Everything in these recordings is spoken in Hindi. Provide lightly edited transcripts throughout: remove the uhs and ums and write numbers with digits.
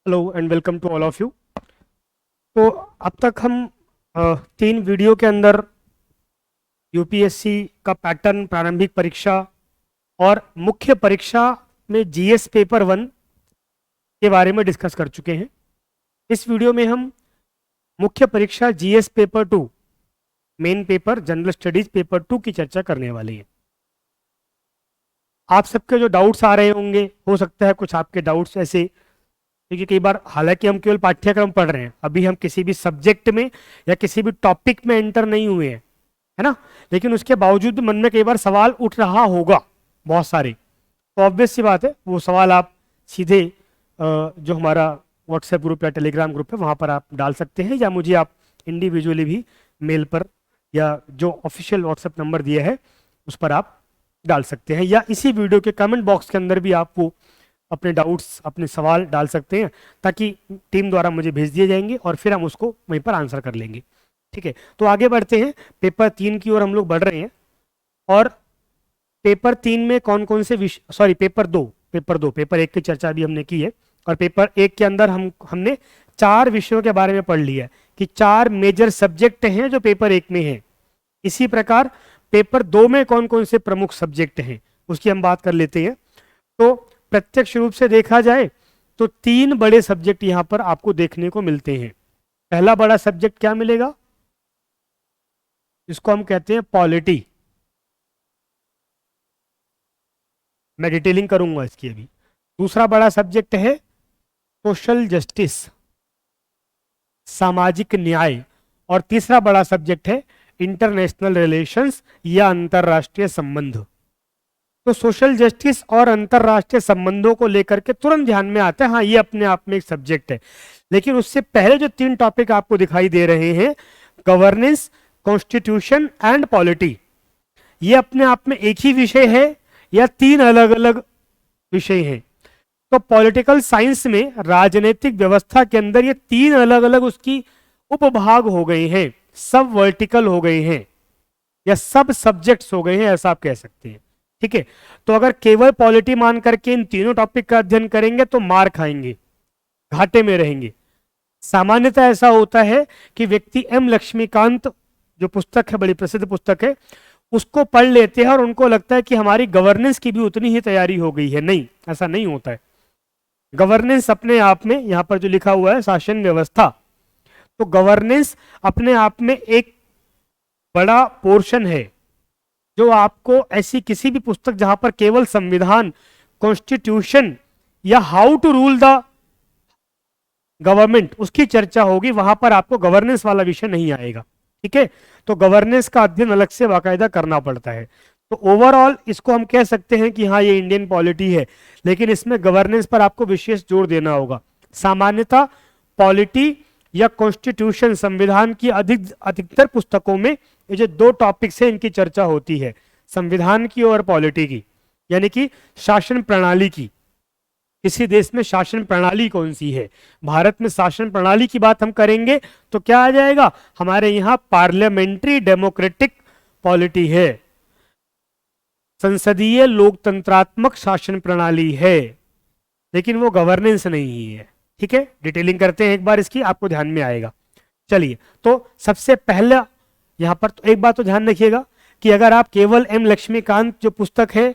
Hello and welcome to all of you. तो अब तक हम तीन वीडियो के अंदर यूपीएससी का पैटर्न, प्रारंभिक परीक्षा और मुख्य परीक्षा में जीएस पेपर 1 के बारे में डिस्कस कर चुके हैं। इस वीडियो में हम मुख्य परीक्षा GS paper 2, main paper general studies paper 2 की चर्चा करने वाले हैं। आप सबके जो डाउट्स आ रहे होंगे, हो सकता है कुछ आपके डाउट्स ऐसे, क्योंकि कई बार हालांकि हम केवल पाठ्यक्रम पढ़ रहे हैं, अभी हम किसी भी सब्जेक्ट में या किसी भी टॉपिक में एंटर नहीं हुए हैं, है ना। लेकिन उसके बावजूद मन में कई बार सवाल उठ रहा होगा बहुत सारे। तो ऑब्वियस सी बात है, वो सवाल आप सीधे जो हमारा व्हाट्सएप ग्रुप या टेलीग्राम ग्रुप है वहाँ पर आप डाल सकते हैं, या मुझे आप इंडिविजुअली भी मेल पर या जो ऑफिशियल व्हाट्सएप नंबर दिया है उस पर आप डाल सकते हैं, या इसी वीडियो के कमेंट बॉक्स के अंदर भी आप वो अपने डाउट्स, अपने सवाल डाल सकते हैं, ताकि टीम द्वारा मुझे भेज दिए जाएंगे और फिर हम उसको वहीं पर आंसर कर लेंगे। ठीक है, तो आगे बढ़ते हैं। पेपर 3 की ओर हम लोग बढ़ रहे हैं। और पेपर 3 में कौन कौन से विषय, सॉरी पेपर 1 की चर्चा भी हमने की है। और पेपर 1 के अंदर हमने 4 विषयों के बारे में पढ़ लिया है कि 4 मेजर सब्जेक्ट हैं जो पेपर 1 में हैं। इसी प्रकार पेपर 2 में कौन कौन से प्रमुख सब्जेक्ट हैं उसकी हम बात कर लेते हैं। तो प्रत्यक्ष रूप से देखा जाए तो 3 बड़े सब्जेक्ट यहां पर आपको देखने को मिलते हैं। पहला बड़ा सब्जेक्ट क्या मिलेगा, इसको हम कहते हैं पॉलिटी। मैं डिटेलिंग करूंगा इसकी अभी। दूसरा बड़ा सब्जेक्ट है सोशल जस्टिस, सामाजिक न्याय। और तीसरा बड़ा सब्जेक्ट है इंटरनेशनल रिलेशंस या अंतरराष्ट्रीय संबंध। तो सोशल जस्टिस और अंतरराष्ट्रीय संबंधों को लेकर के तुरंत ध्यान में आता है, हाँ ये अपने आप में एक सब्जेक्ट है। लेकिन उससे पहले जो 3 टॉपिक आपको दिखाई दे रहे हैं, गवर्नेंस, कॉन्स्टिट्यूशन एंड पॉलिटी, ये अपने आप में एक ही विषय है या 3 अलग अलग विषय हैं। तो पॉलिटिकल साइंस में राजनीतिक व्यवस्था के अंदर ये 3 अलग अलग उसकी उपभाग हो गए हैं, सब वर्टिकल हो गए हैं या सब सब्जेक्ट्स हो गए हैं, ऐसा आप कह सकते हैं। ठीक है, तो अगर केवल पॉलिटी मान करके इन तीनों टॉपिक का अध्ययन करेंगे तो मार खाएंगे, घाटे में रहेंगे। सामान्यतः ऐसा होता है कि व्यक्ति एम लक्ष्मीकांत, जो पुस्तक है, बड़ी प्रसिद्ध पुस्तक है, उसको पढ़ लेते हैं और उनको लगता है कि हमारी गवर्नेंस की भी उतनी ही तैयारी हो गई है। नहीं, ऐसा नहीं होता है। गवर्नेंस अपने आप में, यहां पर जो लिखा हुआ है शासन व्यवस्था, तो गवर्नेंस अपने आप में एक बड़ा पोर्शन है जो आपको ऐसी किसी भी पुस्तक जहां पर केवल संविधान, कॉन्स्टिट्यूशन या how to rule the government उसकी चर्चा होगी, वहां पर आपको गवर्नेंस वाला विषय नहीं आएगा। ठीक है, तो गवर्नेंस का अध्ययन अलग से बाकायदा करना पड़ता है। तो ओवरऑल इसको हम कह सकते हैं कि हाँ ये इंडियन पॉलिटी है, लेकिन इसमें गवर्नेंस पर आपको विशेष जोर देना होगा। सामान्यतः पॉलिटी या कॉन्स्टिट्यूशन, संविधान की अधिकतर पुस्तकों में ये जो 2 टॉपिक्स है इनकी चर्चा होती है, संविधान की और पॉलिटी की, यानी कि शासन प्रणाली की। किसी देश में शासन प्रणाली कौन सी है, भारत में शासन प्रणाली की बात हम करेंगे तो क्या आ जाएगा, हमारे यहां पार्लियामेंट्री डेमोक्रेटिक पॉलिटी है, संसदीय लोकतंत्रात्मक शासन प्रणाली है, लेकिन वो गवर्नेंस नहीं है। ठीक है, डिटेलिंग करते हैं एक बार इसकी, आपको ध्यान में आएगा। चलिए, तो सबसे पहला यहां पर तो एक बात तो ध्यान रखिएगा कि अगर आप केवल एम लक्ष्मीकांत जो पुस्तक है,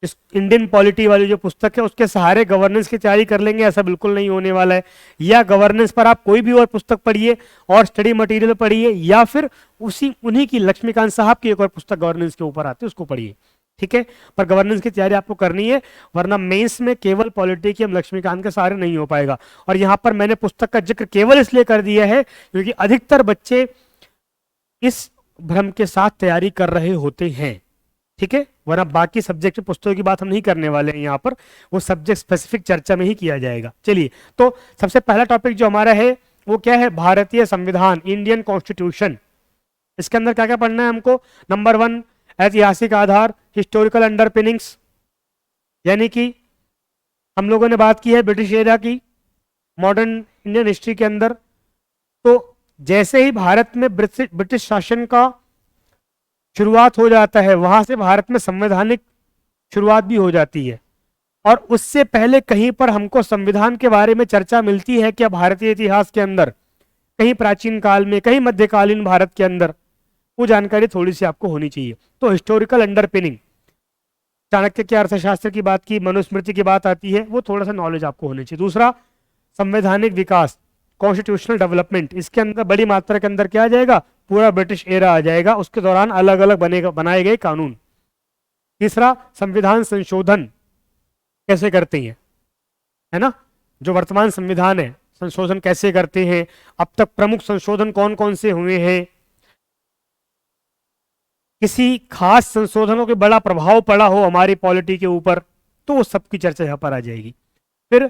इस इंडियन पॉलिटी वाली जो पुस्तक है, उसके सहारे गवर्नेंस की तैयारी कर लेंगे, ऐसा बिल्कुल नहीं होने वाला है। या गवर्नेंस पर आप कोई भी और पुस्तक पढ़िए और स्टडी मटेरियल पढ़िए, या फिर उन्हीं की लक्ष्मीकांत साहब की एक और पुस्तक गवर्नेंस के ऊपर आती है उसको पढ़िए। ठीक है, पर गवर्नेंस की तैयारी आपको करनी है, वरना मेंस में केवल पॉलिटी की हम लक्ष्मीकांत के सहारे नहीं हो पाएगा। और यहां पर मैंने पुस्तक का जिक्र केवल इसलिए कर दिया है क्योंकि अधिकतर बच्चे इस भ्रम के साथ तैयारी कर रहे होते हैं। ठीक है, वरना बाकी सब्जेक्ट पुस्तकों की बात हम नहीं करने वाले हैं यहाँ पर, वो सब्जेक्ट स्पेसिफिक चर्चा में ही किया जाएगा। चलिए, तो सबसे पहला टॉपिक जो हमारा है वो क्या है, भारतीय संविधान, इंडियन कॉन्स्टिट्यूशन। इसके अंदर क्या क्या पढ़ना है हमको, नंबर 1 ऐतिहासिक आधार, हिस्टोरिकल अंडरपिनिंग्स, यानी कि हम लोगों ने बात की है ब्रिटिश एरा की, मॉडर्न इंडियन हिस्ट्री के अंदर। तो जैसे ही भारत में ब्रिटिश शासन का शुरुआत हो जाता है, वहां से भारत में संवैधानिक शुरुआत भी हो जाती है। और उससे पहले कहीं पर हमको संविधान के बारे में चर्चा मिलती है क्या भारतीय इतिहास के अंदर, कहीं प्राचीन काल में, कहीं मध्यकालीन भारत के अंदर, वो जानकारी थोड़ी सी आपको होनी चाहिए। तो हिस्टोरिकल अंडरपिनिंग, चाणक्य के अर्थशास्त्र की बात की, मनुस्मृति की बात आती है, वो थोड़ा सा नॉलेज आपको होनी चाहिए। दूसरा, संवैधानिक विकास, कॉन्स्टिट्यूशनल डेवलपमेंट, इसके अंदर बड़ी मात्रा के अंदर क्या आ जाएगा, पूरा ब्रिटिश एरा आ जाएगा, उसके दौरान अलग अलग बनाए गए कानून। तीसरा, संविधान संशोधन कैसे करते हैं, है ना, जो वर्तमान संविधान है संशोधन कैसे करते हैं, अब तक प्रमुख संशोधन कौन कौन से हुए हैं, किसी खास संशोधनों के बड़ा प्रभाव पड़ा हो हमारी पॉलिटी के ऊपर, तो वो सबकी चर्चा यहाँ पर आ जाएगी। फिर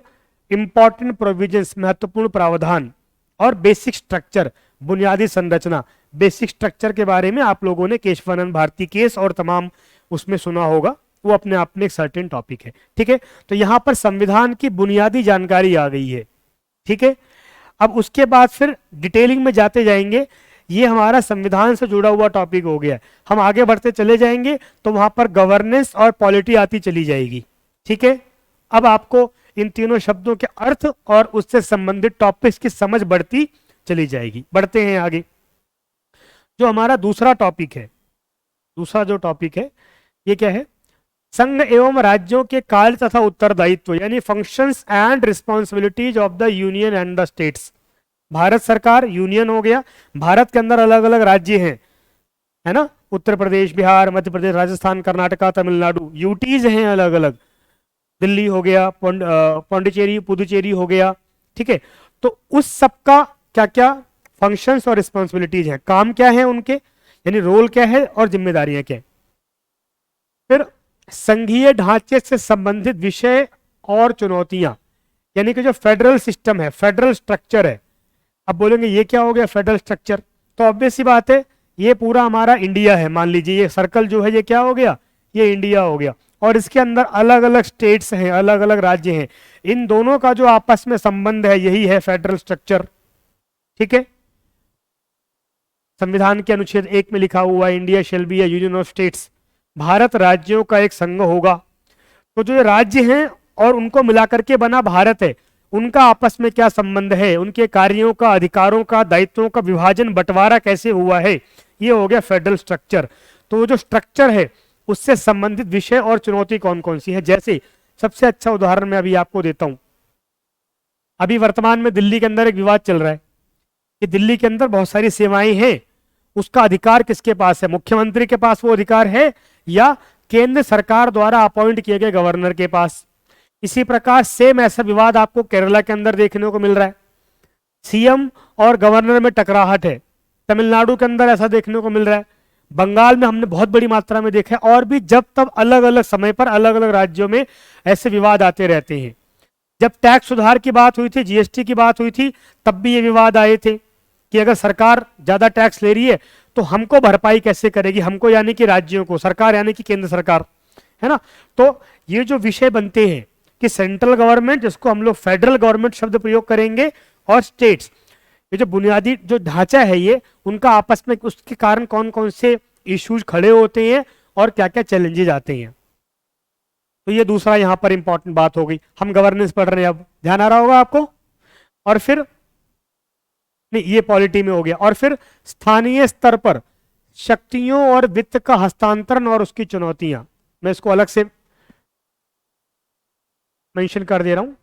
इंपॉर्टेंट प्रोविजंस, महत्वपूर्ण प्रावधान, और बेसिक स्ट्रक्चर, बुनियादी संरचना। बेसिक स्ट्रक्चर के बारे में आप लोगों ने केशवानंद भारती केस और तमाम उसमें सुना होगा, वो अपने आप में एक सर्टेन टॉपिक है। ठीक है, तो यहां पर संविधान की बुनियादी जानकारी आ गई है। ठीक है, अब उसके बाद फिर डिटेलिंग में जाते जाएंगे, ये हमारा संविधान से जुड़ा हुआ टॉपिक हो गया। हम आगे बढ़ते चले जाएंगे तो वहां पर गवर्नेंस और पॉलिटी आती चली जाएगी। ठीक है, अब आपको इन तीनों शब्दों के अर्थ और उससे संबंधित टॉपिक्स की समझ बढ़ती चली जाएगी। बढ़ते हैं आगे, जो हमारा दूसरा टॉपिक है, दूसरा जो टॉपिक है ये क्या है, संघ एवं राज्यों के कार्य तथा उत्तरदायित्व, यानी functions and responsibilities of the union and the states. Bharat सरकार यूनियन हो गया, भारत के अंदर अलग अलग राज्य हैं, है ना, उत्तर प्रदेश, बिहार, मध्य प्रदेश, राजस्थान, कर्नाटका, तमिलनाडु, यूटीज हैं अलग अलग, दिल्ली हो गया, पौंडीचेरी, पुदुचेरी हो गया। ठीक है, तो उस सब का क्या क्या फंक्शंस और रिस्पॉन्सिबिलिटीज हैं, काम क्या है उनके, यानी रोल क्या है और जिम्मेदारियां क्या है। फिर संघीय ढांचे से संबंधित विषय और चुनौतियां, यानी कि जो फेडरल सिस्टम है, फेडरल स्ट्रक्चर है। अब बोलेंगे ये क्या हो गया फेडरल स्ट्रक्चर, तो ऑब्वियस सी बात है, ये पूरा हमारा इंडिया है, मान लीजिए ये सर्कल जो है ये क्या हो गया, ये इंडिया हो गया, और इसके अंदर अलग अलग स्टेट्स हैं, अलग अलग राज्य हैं, इन दोनों का जो आपस में संबंध है यही है फेडरल स्ट्रक्चर। ठीक है, संविधान के अनुच्छेद 1 में लिखा हुआ है, India shall be a union of states, Bharat राज्यों का एक संघ होगा। तो जो राज्य हैं और उनको मिलाकर के बना भारत है, उनका आपस में क्या संबंध है, उनके कार्यों का, अधिकारों का, दायित्वों का विभाजन, बंटवारा कैसे हुआ है, ये हो गया फेडरल स्ट्रक्चर। तो जो स्ट्रक्चर है उससे संबंधित विषय और चुनौती कौन कौन सी है, जैसे सबसे अच्छा उदाहरण मैं अभी आपको देता हूं। अभी वर्तमान में दिल्ली के अंदर एक विवाद चल रहा है कि दिल्ली के अंदर बहुत सारी सेवाएं हैं, उसका अधिकार किसके पास है, मुख्यमंत्री के पास वो अधिकार है या केंद्र सरकार द्वारा अपॉइंट किए गए गवर्नर के पास। इसी प्रकार सेम ऐसा विवाद आपको केरला के अंदर देखने को मिल रहा है, सीएम और गवर्नर में टकराहट है, तमिलनाडु के अंदर ऐसा देखने को मिल रहा है, बंगाल में हमने बहुत बड़ी मात्रा में देखा है, और भी जब तब अलग अलग समय पर अलग अलग राज्यों में ऐसे विवाद आते रहते हैं। जब टैक्स सुधार की बात हुई थी, जीएसटी की बात हुई थी, तब भी ये विवाद आए थे कि अगर सरकार ज्यादा टैक्स ले रही है तो हमको भरपाई कैसे करेगी, हमको यानी कि राज्यों को, सरकार यानी कि केंद्र सरकार, है ना। तो ये जो विषय बनते हैं कि सेंट्रल गवर्नमेंट, जिसको हम लोग फेडरल गवर्नमेंट शब्द प्रयोग करेंगे, और स्टेट्स, ये जो बुनियादी जो ढांचा है ये, उनका आपस में उसके कारण कौन कौन से इश्यूज खड़े होते हैं और क्या क्या चैलेंजेस आते हैं। तो ये दूसरा यहां पर इंपॉर्टेंट बात हो गई। हम गवर्नेंस पढ़ रहे हैं, अब ध्यान आ रहा होगा आपको। और फिर नहीं, ये पॉलिटी में हो गया। और फिर स्थानीय स्तर पर शक्तियों और वित्त का हस्तांतरण और उसकी चुनौतियां, मैं इसको अलग से मेंशन कर दे रहा हूं।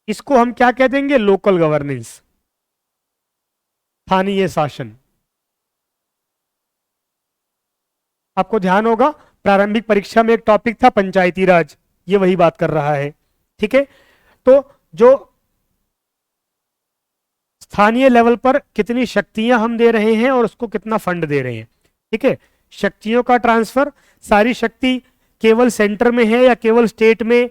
इसको हम क्या कह देंगे, लोकल गवर्नेंस, स्थानीय शासन। आपको ध्यान होगा प्रारंभिक परीक्षा में एक टॉपिक था पंचायती राज, ये वही बात कर रहा है। ठीक है, तो जो स्थानीय लेवल पर कितनी शक्तियां हम दे रहे हैं और उसको कितना फंड दे रहे हैं। ठीक है, शक्तियों का ट्रांसफर, सारी शक्ति केवल सेंटर में है या केवल स्टेट में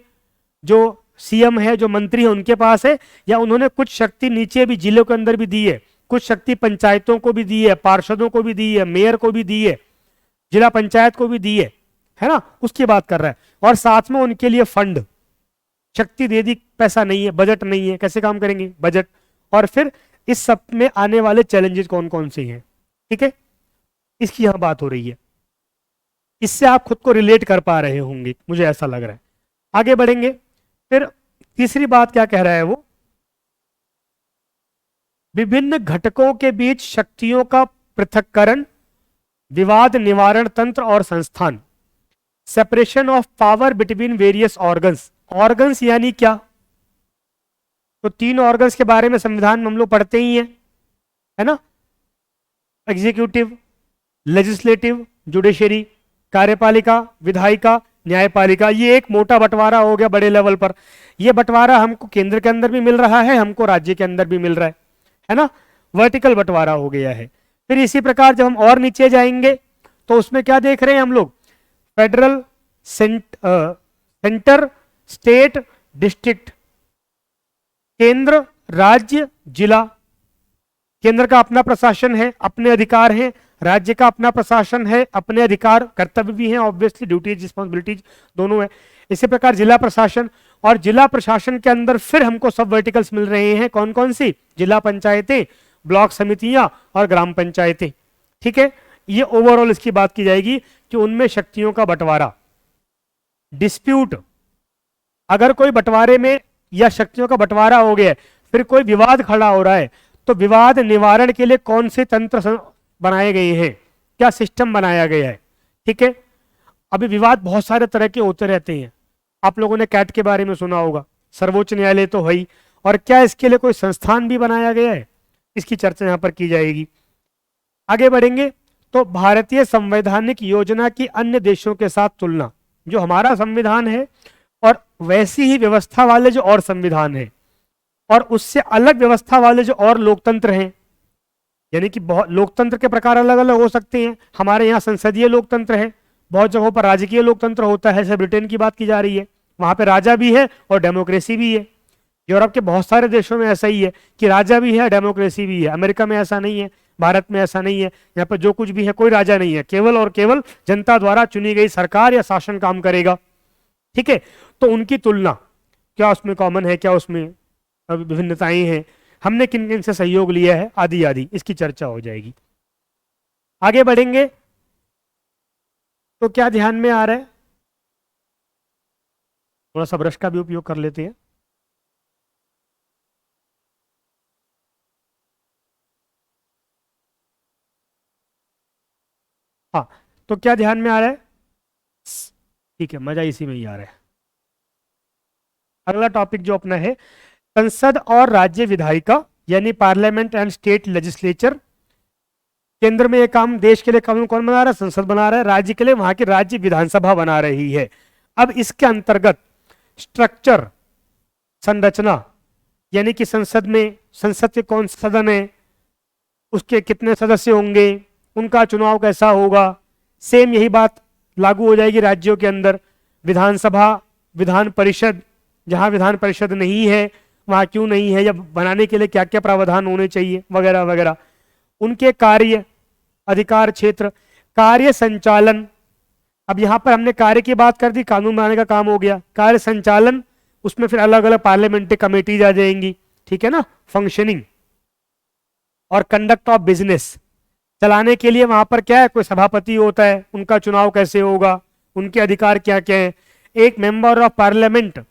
जो सीएम है, जो मंत्री है उनके पास है, या उन्होंने कुछ शक्ति नीचे भी जिलों के अंदर भी दी है, कुछ शक्ति पंचायतों को भी दी है, पार्षदों को भी दी है, मेयर को भी दी है, जिला पंचायत को भी दी है ना, उसकी बात कर रहा है। और साथ में उनके लिए फंड, शक्ति दे दी, पैसा नहीं है, बजट नहीं है, कैसे काम करेंगे, बजट। और फिर इस सब में आने वाले चैलेंजेस कौन कौन से हैं। ठीक है, इसकी यहां बात हो रही है, इससे आप खुद को रिलेट कर पा रहे होंगे, मुझे ऐसा लग रहा है। आगे बढ़ेंगे। फिर तीसरी बात क्या कह रहा है वो, विभिन्न घटकों के बीच शक्तियों का पृथक्करण, विवाद निवारण तंत्र और संस्थान, separation of power between various organs. Organs यानी क्या, तो 3 ऑर्गन्स के बारे में संविधान में हम लोग पढ़ते ही हैं, है ना, एग्जीक्यूटिव, लेजिस्लेटिव, जुडिशरी, कार्यपालिका, विधायिका, न्यायपालिका। ये एक मोटा बंटवारा हो गया बड़े लेवल पर। ये बंटवारा हमको केंद्र के अंदर भी मिल रहा है, हमको राज्य के अंदर भी मिल रहा है ना, वर्टिकल बंटवारा हो गया है। फिर इसी प्रकार जब हम और नीचे जाएंगे तो उसमें क्या देख रहे हैं हम लोग, फेडरल, सेंटर, स्टेट, डिस्ट्रिक्ट, केंद्र, राज्य, जिला। केंद्र का अपना प्रशासन है, अपने अधिकार हैं, राज्य का अपना प्रशासन है, अपने अधिकार कर्तव्य भी हैं, ऑब्वियसली ड्यूटीज रिस्पॉन्सिबिलिटीज दोनों है। इसी प्रकार जिला प्रशासन, और जिला प्रशासन के अंदर फिर हमको सब वर्टिकल्स मिल रहे हैं, कौन कौन सी, जिला पंचायतें, ब्लॉक समितियां और ग्राम पंचायतें। ठीक है, ये ओवरऑल इसकी बात की जाएगी कि उनमें शक्तियों का बंटवारा। डिस्प्यूट, अगर कोई बंटवारे में या शक्तियों का बंटवारा हो गया, फिर कोई विवाद खड़ा हो रहा है, तो विवाद निवारण के लिए कौन से तंत्र बनाए गए हैं, क्या सिस्टम बनाया गया है। ठीक है, अभी विवाद बहुत सारे तरह के होते रहते हैं, आप लोगों ने कैट के बारे में सुना होगा, सर्वोच्च न्यायालय तो है ही, और क्या इसके लिए कोई संस्थान भी बनाया गया है, इसकी चर्चा यहां पर की जाएगी। आगे बढ़ेंगे तो भारतीय संवैधानिक योजना की अन्य देशों के साथ तुलना, जो हमारा संविधान है और वैसी ही व्यवस्था वाले जो और संविधान है, और उससे अलग व्यवस्था वाले जो और लोकतंत्र हैं, यानी कि बहुत लोकतंत्र के प्रकार अलग अलग हो सकते हैं। हमारे यहाँ संसदीय लोकतंत्र है, बहुत जगहों पर राजकीय लोकतंत्र होता है, जैसे ब्रिटेन की बात की जा रही है, वहां पे राजा भी है और डेमोक्रेसी भी है। यूरोप के बहुत सारे देशों में ऐसा ही है कि राजा भी है, डेमोक्रेसी भी है। अमेरिका में ऐसा नहीं है, भारत में ऐसा नहीं है, यहाँ पर जो कुछ भी है कोई राजा नहीं है, केवल और केवल जनता द्वारा चुनी गई सरकार या शासन काम करेगा। ठीक है, तो उनकी तुलना, क्या उसमें कॉमन है, क्या उसमें विभिन्नताएं हैं, हमने किन किन से सहयोग लिया है, आदि आदि, इसकी चर्चा हो जाएगी। आगे बढ़ेंगे तो क्या ध्यान में आ रहा है, थोड़ा सा ब्रश का भी उपयोग कर लेते हैं। हाँ, तो क्या ध्यान में आ रहा है, ठीक है, मजा इसी में ही आ रहा है। अगला टॉपिक जो अपना है, संसद और राज्य विधायिका, यानी पार्लियामेंट एंड स्टेट लेजिस्लेचर। केंद्र में ये काम, देश के लिए कानून कौन बना रहा है, संसद बना रहा है, राज्य के लिए वहां की राज्य विधानसभा बना रही है। अब इसके अंतर्गत स्ट्रक्चर, संरचना, यानी कि संसद में, संसद के कौन सा सदन है, उसके कितने सदस्य होंगे, उनका चुनाव कैसा होगा, सेम यही बात लागू हो जाएगी राज्यों के अंदर। विधानसभा, विधान परिषद, जहां विधान परिषद नहीं है वहां क्यों नहीं है, या बनाने के लिए क्या क्या प्रावधान होने चाहिए, वगैरह वगैरह। उनके कार्य, अधिकार क्षेत्र, कार्य संचालन। अब यहां पर हमने कार्य की बात कर दी, कानून बनाने का काम हो गया। कार्य संचालन, उसमें फिर अलग अलग पार्लियामेंट्री कमेटीज आ जाएंगी, ठीक है ना, फंक्शनिंग। और कंडक्ट ऑफ बिजनेस, चलाने के लिए वहां पर क्या है, कोई सभापति होता है, उनका चुनाव कैसे होगा, उनके अधिकार क्या क्या है। एक मेंबर ऑफ पार्लियामेंट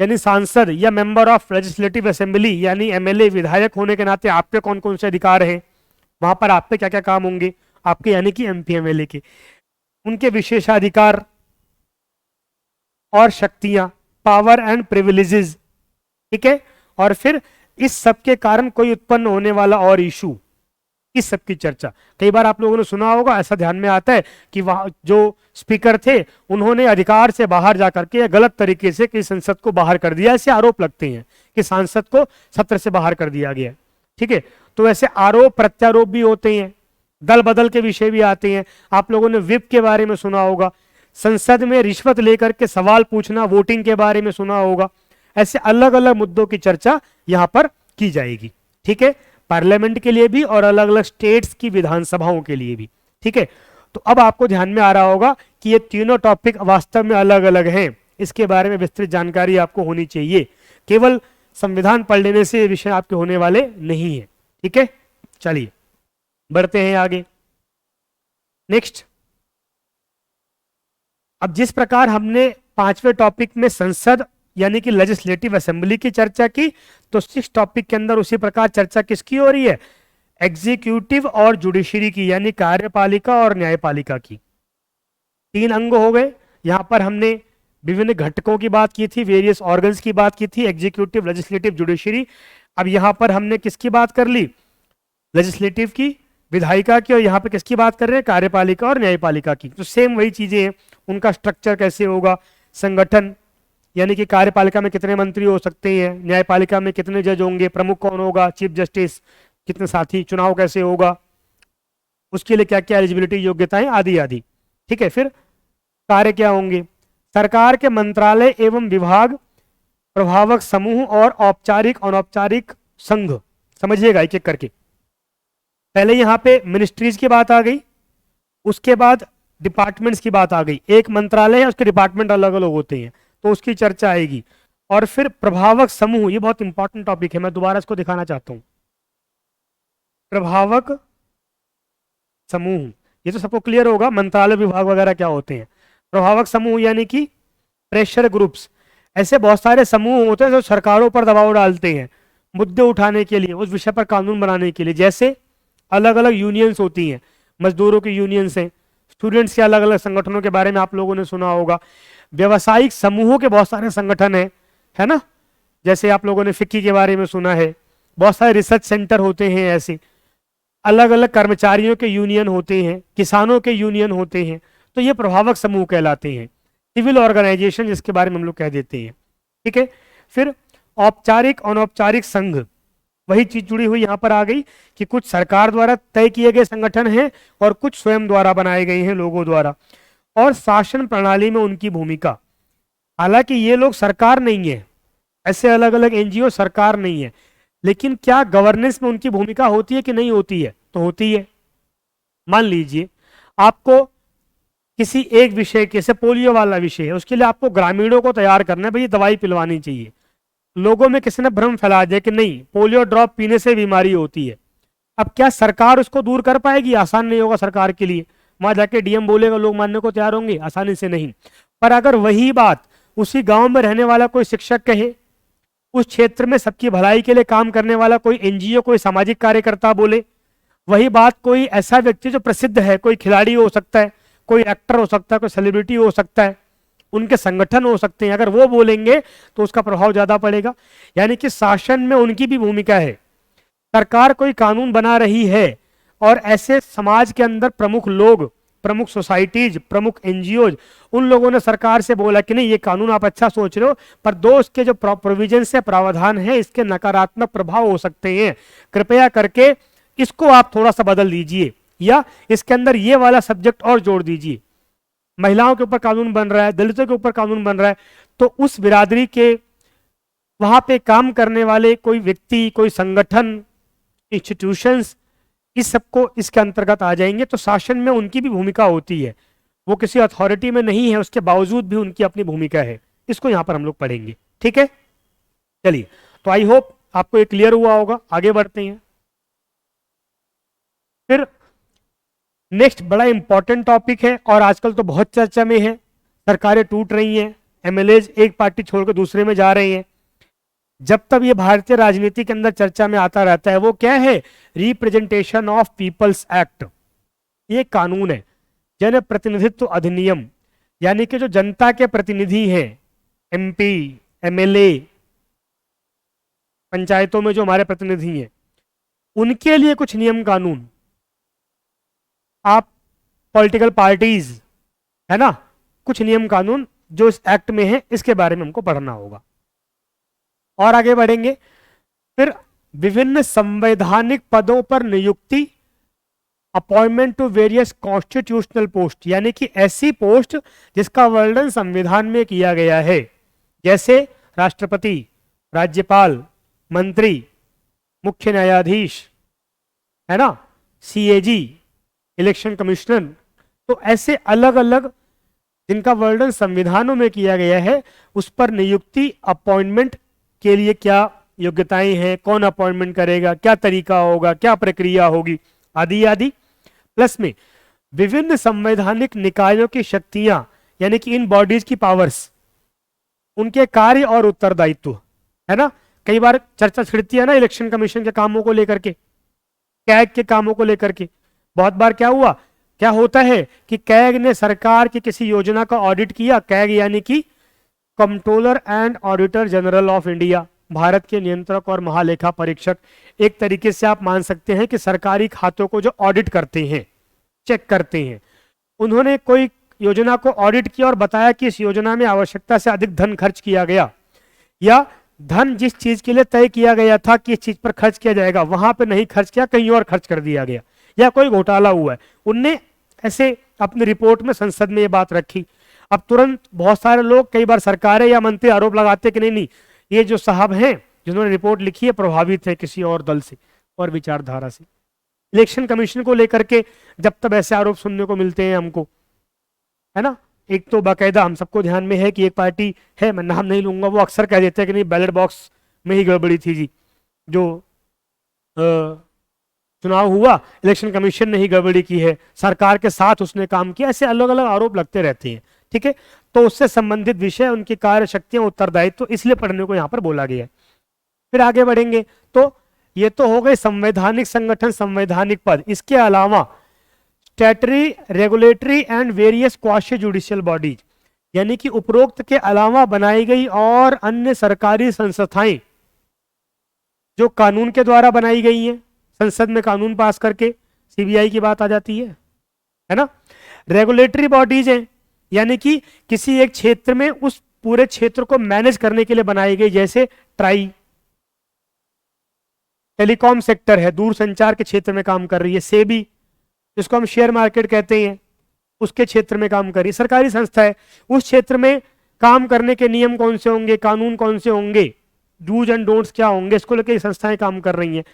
यानी सांसद, या मेंबर ऑफ लेजिस्लेटिव असेंबली यानी एमएलए, विधायक होने के नाते आप पे कौन कौन से अधिकार हैं, वहां पर आप पे क्या क्या काम होंगे आपके, यानी कि एमपी एमएलए के, उनके विशेषाधिकार और शक्तियां, पावर एंड प्रिविलेजेस। ठीक है, और फिर इस सब के कारण कोई उत्पन्न होने वाला और इशू, इस सब की चर्चा। कई बार आप लोगों ने सुना होगा, ऐसा ध्यान में आता है कि वहां जो स्पीकर थे उन्होंने अधिकार से बाहर जाकर के गलत तरीके से कि संसद को बाहर कर दिया, ऐसे आरोप लगते हैं कि सांसद को सत्र से बाहर कर दिया गया। ठीक है, तो ऐसे आरोप प्रत्यारोप भी होते हैं, दल बदल के विषय भी आते हैं। आप लोगों ने विप के बारे में सुना होगा, संसद में रिश्वत लेकर के सवाल पूछना, वोटिंग के बारे में सुना होगा। ऐसे अलग अलग मुद्दों की चर्चा यहां पर की जाएगी। ठीक है, पार्लियामेंट के लिए भी और अलग अलग स्टेट्स की विधानसभाओं के लिए भी। ठीक है, तो अब आपको ध्यान में आ रहा होगा कि ये तीनों टॉपिक वास्तव में अलग अलग हैं, इसके बारे में विस्तृत जानकारी आपको होनी चाहिए। केवल संविधान पढ़ लेने से ये विषय आपके होने वाले नहीं है। ठीक है, चलिए बढ़ते हैं आगे। नेक्स्ट, अब जिस प्रकार हमने 5वें टॉपिक में संसद यानी कि लेजिस्लेटिव असेंबली की चर्चा की, तो 6 टॉपिक के अंदर उसी प्रकार चर्चा किसकी हो रही है, एग्जीक्यूटिव और जुडिशरी की, यानी कार्यपालिका और न्यायपालिका की। 3 अंग हो गए। यहां पर हमने विभिन्न घटकों की बात की थी, वेरियस ऑर्गन्स की बात की थी, एग्जीक्यूटिव, लेजिस्लेटिव, जुडिशरी। अब यहां पर हमने किसकी बात कर ली, लेजिस्लेटिव की, विधायिका की, और यहां पर किसकी बात कर रहे हैं, कार्यपालिका और न्यायपालिका की। तो सेम वही चीजें हैं। उनका स्ट्रक्चर कैसे होगा, संगठन यानी कि कार्यपालिका में कितने मंत्री हो सकते हैं, न्यायपालिका में कितने जज होंगे, प्रमुख कौन होगा, चीफ जस्टिस, कितने साथी, चुनाव कैसे होगा, उसके लिए क्या क्या एलिजिबिलिटी, योग्यताएं, आदि आदि। ठीक है। फिर कार्य क्या होंगे, सरकार के मंत्रालय एवं विभाग, प्रभावक समूह और औपचारिक अनौपचारिक संघ। समझिएगा एक एक करके। पहले यहां पे मिनिस्ट्रीज की बात आ गई, उसके बाद डिपार्टमेंट्स की बात आ गई। एक मंत्रालय है, उसके डिपार्टमेंट अलग अलग होते हैं, तो उसकी चर्चा आएगी। और फिर प्रभावक समूह, ये बहुत इंपॉर्टेंट टॉपिक है, मैं दोबारा इसको दिखाना चाहता हूं। प्रभावक समूह, ये तो सबको क्लियर होगा, मंत्रालय विभाग वगैरह क्या होते हैं। प्रभावक समूह यानी कि प्रेशर ग्रुप्स, ऐसे बहुत सारे समूह होते हैं जो सरकारों पर दबाव डालते हैं मुद्दे उठाने के लिए, उस विषय पर कानून बनाने के लिए। जैसे अलग अलग यूनियंस होती हैं, मजदूरों की यूनियंस हैं, स्टूडेंट्स के अलग अलग संगठनों के बारे में आप लोगों ने सुना होगा। व्यवसायिक समूहों के बहुत सारे संगठन हैं, है ना, जैसे आप लोगों ने फिक्की के बारे में सुना है। बहुत सारे रिसर्च सेंटर होते हैं ऐसे, अलग अलग कर्मचारियों के यूनियन होते हैं, किसानों के यूनियन होते हैं, तो ये प्रभावक समूह कहलाते हैं, सिविल ऑर्गेनाइजेशन जिसके बारे में हम लोग कह देते हैं। ठीक है। फिर औपचारिक अनौपचारिक संघ, वही चीज जुड़ी हुई यहां पर आ गई कि कुछ सरकार द्वारा तय किए गए संगठन हैं और कुछ स्वयं द्वारा बनाए गए हैं लोगों द्वारा। और शासन प्रणाली में उनकी भूमिका, हालांकि ये लोग सरकार नहीं है, ऐसे अलग अलग एनजीओ सरकार नहीं है, लेकिन क्या गवर्नेंस में उनकी भूमिका होती है कि नहीं होती है, तो होती है। मान लीजिए आपको किसी एक विषय के, जैसे पोलियो वाला विषय है, उसके लिए आपको ग्रामीणों को तैयार करना है, भाई दवाई पिलवानी चाहिए। लोगों में किसी ने भ्रम फैला दिया कि नहीं, पोलियो ड्रॉप पीने से बीमारी होती है। अब क्या सरकार उसको दूर कर पाएगी, आसान नहीं होगा सरकार के लिए। वहां जाके डीएम बोलेगा, लोग मानने को तैयार होंगे, आसानी से नहीं। पर अगर वही बात उसी गांव में रहने वाला कोई शिक्षक कहे, उस क्षेत्र में सबकी भलाई के लिए काम करने वाला कोई एनजीओ, कोई सामाजिक कार्यकर्ता बोले, वही बात कोई ऐसा व्यक्ति जो प्रसिद्ध है, कोई खिलाड़ी हो सकता है, कोई एक्टर हो सकता है, कोई सेलिब्रिटी हो सकता है, उनके संगठन हो सकते हैं, अगर वो बोलेंगे तो उसका प्रभाव ज्यादा पड़ेगा। यानी कि शासन में उनकी भी भूमिका है। सरकार कोई कानून बना रही है और ऐसे समाज के अंदर प्रमुख लोग, प्रमुख सोसाइटीज, प्रमुख एनजीओ, उन लोगों ने सरकार से बोला कि नहीं, ये कानून आप अच्छा सोच रहे हो, पर दो इसके जो प्रोविजन से प्रावधान है, इसके नकारात्मक प्रभाव हो सकते हैं, कृपया करके इसको आप थोड़ा सा बदल दीजिए, या इसके अंदर ये वाला सब्जेक्ट और जोड़ दीजिए। महिलाओं के ऊपर कानून बन रहा है, दलितों के ऊपर कानून बन रहा है, तो उस बिरादरी के वहां पे काम करने वाले कोई व्यक्ति, कोई संगठन, इंस्टीट्यूशंस, इस सबको इसके अंतर्गत आ जाएंगे। तो शासन में उनकी भी भूमिका होती है, वो किसी अथॉरिटी में नहीं है, उसके बावजूद भी उनकी अपनी भूमिका है। इसको यहां पर हम लोग पढ़ेंगे। ठीक है, चलिए, तो आई होप आपको ये क्लियर हुआ होगा। आगे बढ़ते हैं। फिर नेक्स्ट बड़ा इंपॉर्टेंट टॉपिक है और आजकल तो बहुत चर्चा में है, सरकारें टूट रही हैं, एमएलएज एक पार्टी छोड़कर दूसरे में जा रहे हैं। जब तक ये भारतीय राजनीति के अंदर चर्चा में आता रहता है, वो क्या है, रिप्रेजेंटेशन ऑफ पीपल्स एक्ट। ये कानून है, जन प्रतिनिधित्व अधिनियम, यानी कि जो जनता के प्रतिनिधि हैं, एमपी, एमएलए, पंचायतों में जो हमारे प्रतिनिधि हैं, उनके लिए कुछ नियम कानून, आप पॉलिटिकल पार्टीज, है ना, कुछ नियम कानून जो इस एक्ट में है, इसके बारे में हमको पढ़ना होगा। और आगे बढ़ेंगे। फिर विभिन्न संवैधानिक पदों पर नियुक्ति, appointment to various constitutional post, यानी कि ऐसी पोस्ट जिसका वर्णन संविधान में किया गया है, जैसे राष्ट्रपति, राज्यपाल, मंत्री, मुख्य न्यायाधीश, है ना, सीएजी, इलेक्शन कमिश्नर। तो ऐसे अलग अलग जिनका वर्णन संविधानों में किया गया है, उस पर नियुक्ति, अपॉइंटमेंट के लिए क्या योग्यताएं हैं, कौन अपॉइंटमेंट करेगा, क्या तरीका होगा, क्या प्रक्रिया होगी, आदि आदि। प्लस में विभिन्न संवैधानिक निकायों की शक्तियां, यानी कि इन बॉडीज की पावर्स, उनके कार्य और उत्तरदायित्व, है ना। कई बार चर्चा छिड़ती है ना इलेक्शन कमीशन के कामों को लेकर के, कैग के कामों को लेकर के। बहुत बार क्या हुआ, क्या होता है कि कैग ने सरकार की किसी योजना का ऑडिट किया। कैग यानी कि controller and auditor general of India, Bharat के नियंत्रक और महालेखा परीक्षक। एक तरीके से आप मान सकते हैं कि सरकारी खातों को जो ऑडिट करते हैं, चेक करते हैं। उन्होंने कोई योजना को ऑडिट किया और बताया कि इस योजना में आवश्यकता से अधिक धन खर्च किया गया, या धन जिस चीज के लिए तय किया गया था कि इस चीज पर खर्च किया जाएगा वहां पर नहीं खर्च किया, कहीं और खर्च कर दिया गया, या कोई घोटाला हुआ है। उनने ऐसे अपनी रिपोर्ट में संसद में ये बात रखी। अब तुरंत बहुत सारे लोग, कई बार सरकारें या मंत्री आरोप लगाते कि नहीं ये जो साहब हैं जिन्होंने रिपोर्ट लिखी है प्रभावित है किसी और दल से और विचारधारा से। इलेक्शन कमीशन को लेकर के जब तब ऐसे आरोप सुनने को मिलते हैं हमको, है ना। एक तो बाकायदा हम सबको ध्यान में है कि एक पार्टी है, मैं नाम नहीं लूंगा, वो अक्सर कह देते हैं कि नहीं बैलेट बॉक्स में ही गड़बड़ी थी जी, जो चुनाव हुआ इलेक्शन कमीशन ने ही गड़बड़ी की है, सरकार के साथ उसने काम किया। ऐसे अलग अलग आरोप लगते रहते हैं, ठीक है। तो उससे संबंधित विषय, उनकी कार्य शक्तियां, उत्तरदायित्व, तो इसलिए पढ़ने को यहां पर बोला गया है। फिर आगे बढ़ेंगे तो ये तो हो गए संवैधानिक संगठन, संवैधानिक पद। इसके अलावा statutory, regulatory and various quasi judicial bodies, यानी कि उपरोक्त के अलावा बनाई गई और अन्य सरकारी संस्थाएं जो कानून के द्वारा बनाई गई हैं, संसद में कानून पास करके, सीबीआई की बात आ जाती है ना। रेगुलेटरी बॉडीज हैं, यानी कि किसी एक क्षेत्र में उस पूरे क्षेत्र को मैनेज करने के लिए बनाई गई, जैसे ट्राई, टेलीकॉम सेक्टर है, दूर संचार के क्षेत्र में काम कर रही है। सेबी, जिसको हम शेयर मार्केट कहते हैं, उसके क्षेत्र में काम कर रही है, सरकारी संस्था है। उस क्षेत्र में काम करने के नियम कौन से होंगे, कानून कौन से होंगे, डूज एंड डोंट्स क्या होंगे, इसको लेकर संस्थाएं काम कर रही हैं।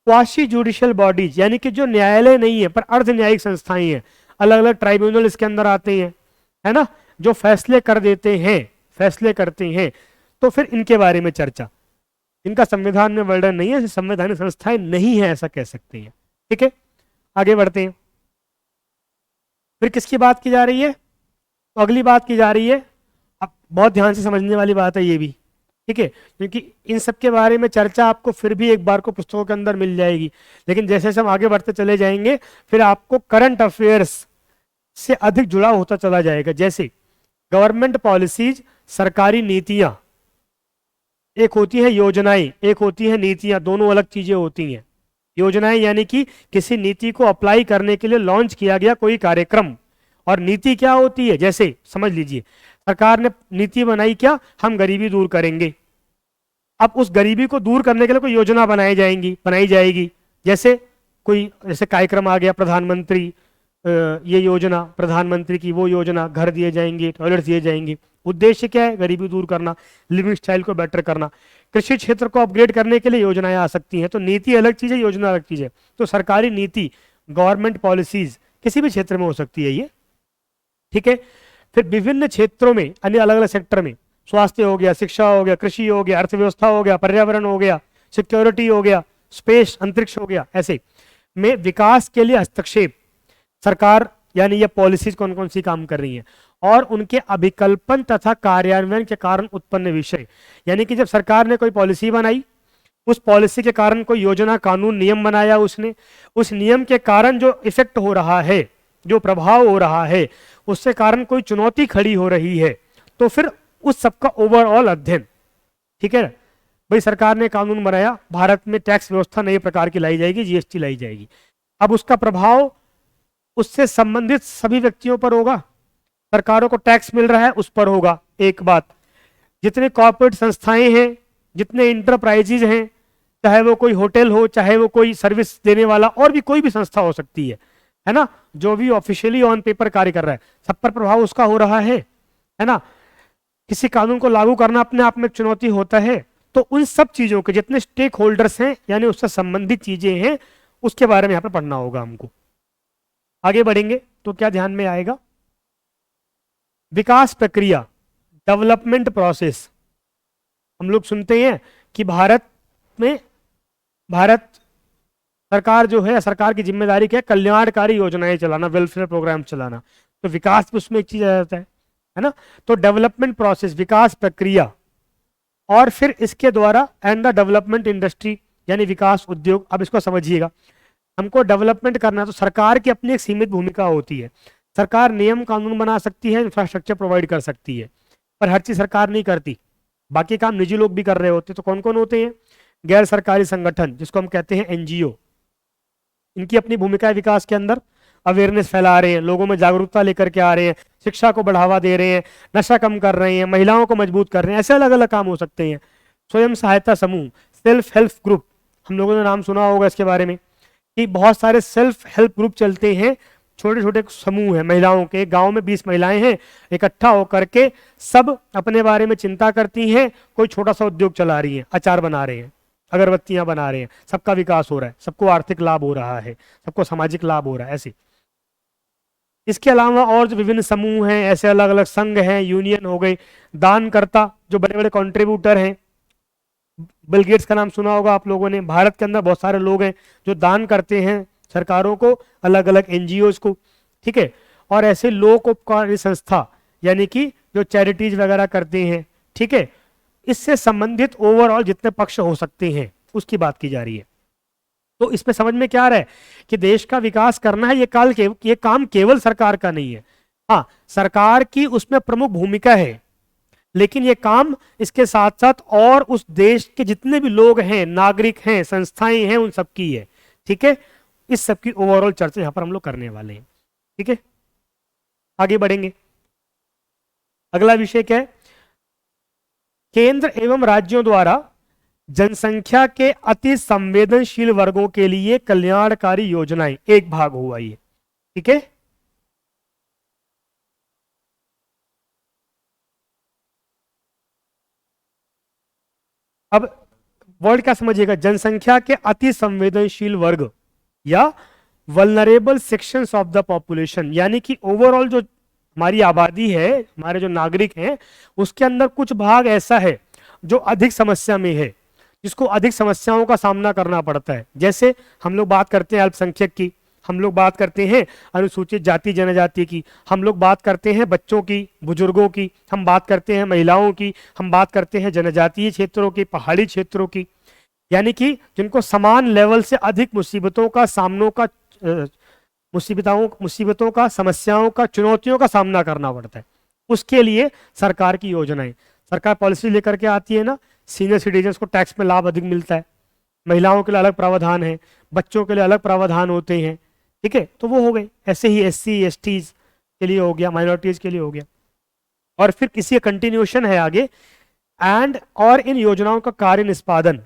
क्वासी जुडिशियल बॉडीज, यानी कि जो न्यायालय नहीं है पर अर्ध न्यायिक संस्थाएं हैं, अलग अलग ट्राइब्यूनल इसके अंदर आते हैं, है ना, जो फैसले कर देते हैं, फैसले करते हैं। तो फिर इनके बारे में चर्चा, इनका संविधान में वर्णन नहीं है, संवैधानिक संस्थाएं नहीं है ऐसा कह सकते हैं, ठीक है। आगे बढ़ते हैं। फिर किसकी बात की जा रही है, तो अगली बात की जा रही है, अब बहुत ध्यान से समझने वाली बात है ये भी, ठीक है, क्योंकि इन सब के बारे में चर्चा आपको फिर भी एक बार को पुस्तकों के अंदर मिल जाएगी, लेकिन जैसे जैसे हम आगे बढ़ते चले जाएंगे फिर आपको करंट अफेयर्स से अधिक जुड़ाव होता चला जाएगा। जैसे गवर्नमेंट पॉलिसीज, सरकारी नीतियां, एक होती है योजनाएं, एक होती है नीतियां, दोनों अलग चीजें होती हैं। योजनाएं यानी कि किसी नीति को अप्लाई करने के लिए लॉन्च किया गया कोई कार्यक्रम, और नीति क्या होती है, जैसे समझ लीजिए सरकार ने नीति बनाई, क्या, हम गरीबी दूर करेंगे। अब उस गरीबी को दूर करने के लिए कोई योजना बनाई जाएगी, जैसे कार्यक्रम आ गया प्रधानमंत्री ये योजना, प्रधानमंत्री की वो योजना, घर दिए जाएंगे, टॉयलेट दिए जाएंगे। उद्देश्य क्या है, गरीबी दूर करना, लिविंग स्टाइल को बेटर करना। कृषि क्षेत्र को अपग्रेड करने के लिए योजनाएं आ सकती हैं। तो नीति अलग चीज है, योजना अलग चीज है। तो सरकारी नीति, गवर्नमेंट पॉलिसीज किसी भी क्षेत्र में हो सकती है ये, ठीक है। फिर विभिन्न क्षेत्रों में, अन्य अलग अलग सेक्टर में, स्वास्थ्य हो गया, शिक्षा हो गया, कृषि हो गया, अर्थव्यवस्था हो गया, पर्यावरण हो गया, सिक्योरिटी हो गया, स्पेस, अंतरिक्ष हो गया, ऐसे में विकास के लिए हस्तक्षेप, सरकार यानी ये पॉलिसीज कौन कौन सी काम कर रही हैं, और उनके अभिकल्पन तथा कार्यान्वयन के कारण उत्पन्न विषय, यानी कि जब सरकार ने कोई पॉलिसी बनाई, उस पॉलिसी के कारण कोई योजना, कानून, नियम बनाया उसने, उस नियम के कारण जो इफेक्ट हो रहा है, जो प्रभाव हो रहा है, उससे कारण कोई चुनौती खड़ी हो रही है, तो फिर उस सबका ओवरऑल अध्ययन, ठीक है। भाई सरकार ने कानून बनाया, भारत में टैक्स व्यवस्था नए प्रकार की लाई जाएगी, जीएसटी लाई जाएगी। अब उसका प्रभाव उससे संबंधित सभी व्यक्तियों पर होगा, सरकारों को टैक्स मिल रहा है उस पर होगा, एक बात। जितने कॉर्पोरेट संस्थाएं हैं, जितने इंटरप्राइजेज हैं, चाहे वो कोई होटल हो, चाहे वो कोई सर्विस देने वाला और भी कोई भी संस्था हो सकती है ना, जो भी ऑफिशियली ऑन पेपर कार्य कर रहा है, सब पर प्रभाव उसका हो रहा है ना। किसी कानून को लागू करना अपने आप में एक चुनौती होता है। तो उन सब चीजों के जितने स्टेक होल्डर्स हैं, यानी उससे संबंधित चीजें हैं, उसके बारे में यहाँ पर पढ़ना होगा हमको। आगे बढ़ेंगे तो क्या ध्यान में आएगा, विकास प्रक्रिया, डेवलपमेंट प्रोसेस। हम लोग सुनते हैं कि भारत सरकार जो है, सरकार की जिम्मेदारी क्या है, कल्याणकारी योजनाएं चलाना, वेलफेयर प्रोग्राम चलाना। तो विकास भी उसमें एक चीज आ जाता है है ना। तो डेवलपमेंट प्रोसेस, विकास प्रक्रिया, और फिर इसके द्वारा एंड द डेवलपमेंट इंडस्ट्री यानी विकास उद्योग। अब इसको समझिएगा, हमको डेवलपमेंट करना है तो सरकार की अपनी एक सीमित भूमिका होती है। सरकार नियम कानून बना सकती है, इंफ्रास्ट्रक्चर प्रोवाइड कर सकती है, पर हर चीज सरकार नहीं करती, बाकी काम निजी लोग भी कर रहे होते हैं। तो कौन कौन होते हैं? गैर सरकारी संगठन, जिसको हम कहते हैं एनजीओ। इनकी अपनी भूमिका है विकास के अंदर, अवेयरनेस फैला रहे हैं, लोगों में जागरूकता लेकर के आ रहे हैं, शिक्षा को बढ़ावा दे रहे हैं, नशा कम कर रहे हैं, महिलाओं को मजबूत कर रहे हैं, ऐसे अलग अलग काम हो सकते हैं। स्वयं सहायता समूह, सेल्फ हेल्प ग्रुप, हम लोगों ने नाम सुना होगा इसके बारे में कि बहुत सारे सेल्फ हेल्प ग्रुप चलते हैं, छोटे छोटे समूह हैं महिलाओं के। गांव में 20 महिलाएं हैं, इकट्ठा होकर के सब अपने बारे में चिंता करती हैं, कोई छोटा सा उद्योग चला रही है, अचार बना रहे हैं, अगरबत्तियां बना रहे हैं, सबका विकास हो रहा है, सबको आर्थिक लाभ हो रहा है, सबको सामाजिक लाभ हो रहा है, ऐसे। इसके अलावा और जो विभिन्न समूह हैं, ऐसे अलग अलग संघ हैं, यूनियन हो गई, दानकर्ता जो बड़े बड़े कॉन्ट्रीब्यूटर हैं, बिल गेट्स का नाम सुना होगा आप लोगों ने। भारत के अंदर बहुत सारे लोग हैं जो दान करते हैं सरकारों को, अलग अलग एनजीओ को, ठीक है। और ऐसे लोकोपकारी संस्था यानी कि जो चैरिटीज वगैरह करते हैं, ठीक है। इससे संबंधित ओवरऑल जितने पक्ष हो सकते हैं उसकी बात की जा रही है। तो इसमें समझ में क्या आ रहा है कि देश का विकास करना है, ये काम केवल सरकार का नहीं है। हाँ, सरकार की उसमें प्रमुख भूमिका है, लेकिन ये काम इसके साथ साथ और उस देश के जितने भी लोग हैं, नागरिक हैं, संस्थाएं हैं, उन सबकी है, ठीक है। इस सबकी ओवरऑल चर्चा यहां पर हम लोग करने वाले हैं, ठीक है। आगे बढ़ेंगे, अगला विषय क्या है? केंद्र एवं राज्यों द्वारा जनसंख्या के अति संवेदनशील वर्गों के लिए कल्याणकारी योजनाएं, एक भाग हुआ ये, ठीक है। अब वर्ड क्या समझिएगा? जनसंख्या के अति संवेदनशील वर्ग या vulnerable sections of the population, यानी कि ओवरऑल जो हमारी आबादी है, हमारे जो नागरिक हैं, उसके अंदर कुछ भाग ऐसा है जो अधिक समस्या में है, जिसको अधिक समस्याओं का सामना करना पड़ता है। जैसे हम लोग बात करते हैं अल्पसंख्यक की, हम लोग बात करते हैं अनुसूचित जाति जनजाति की, हम लोग बात करते हैं बच्चों की, बुजुर्गों की, हम बात करते हैं महिलाओं की, हम बात करते हैं जनजातीय क्षेत्रों की, पहाड़ी क्षेत्रों की, यानी कि जिनको समान लेवल से अधिक मुसीबतों का सामनों का मुसीबतों का, समस्याओं का, चुनौतियों का सामना करना पड़ता है। उसके लिए सरकार की योजनाएं, सरकार पॉलिसी लेकर के आती है ना। सीनियर सिटीजन्स को टैक्स में लाभ अधिक मिलता है, महिलाओं के लिए अलग प्रावधान है, बच्चों के लिए अलग प्रावधान होते हैं, ठीक है। तो वो हो गए। ऐसे ही एससी एसटीज के लिए हो गया, माइनॉरिटीज के लिए हो गया। और फिर किसी कंटिन्यूशन है आगे, एंड और इन योजनाओं का कार्य निष्पादन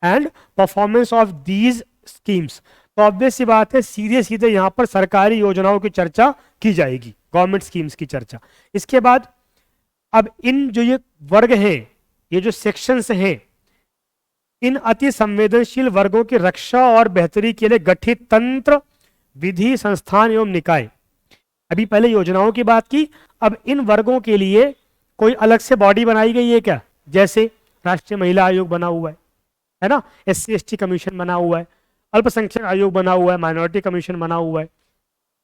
and performance of these schemes. तो ऑब्वियस सी बात है, सीधे सीधे यहां पर सरकारी योजनाओं की चर्चा की जाएगी, गवर्नमेंट स्कीम्स की चर्चा। इसके बाद अब इन जो ये वर्ग हैं, ये जो सेक्शंस हैं, इन अति संवेदनशील वर्गों की रक्षा और बेहतरी के लिए गठित तंत्र, विधि, संस्थान एवं निकाय। अभी पहले योजनाओं की बात की, अब इन वर्गों के लिए कोई अलग से बॉडी बनाई गई है क्या? जैसे राष्ट्रीय महिला आयोग बना हुआ है ना, एससी एसटी कमीशन बना हुआ है, अल्पसंख्यक आयोग बना हुआ है, माइनॉरिटी कमीशन बना हुआ है,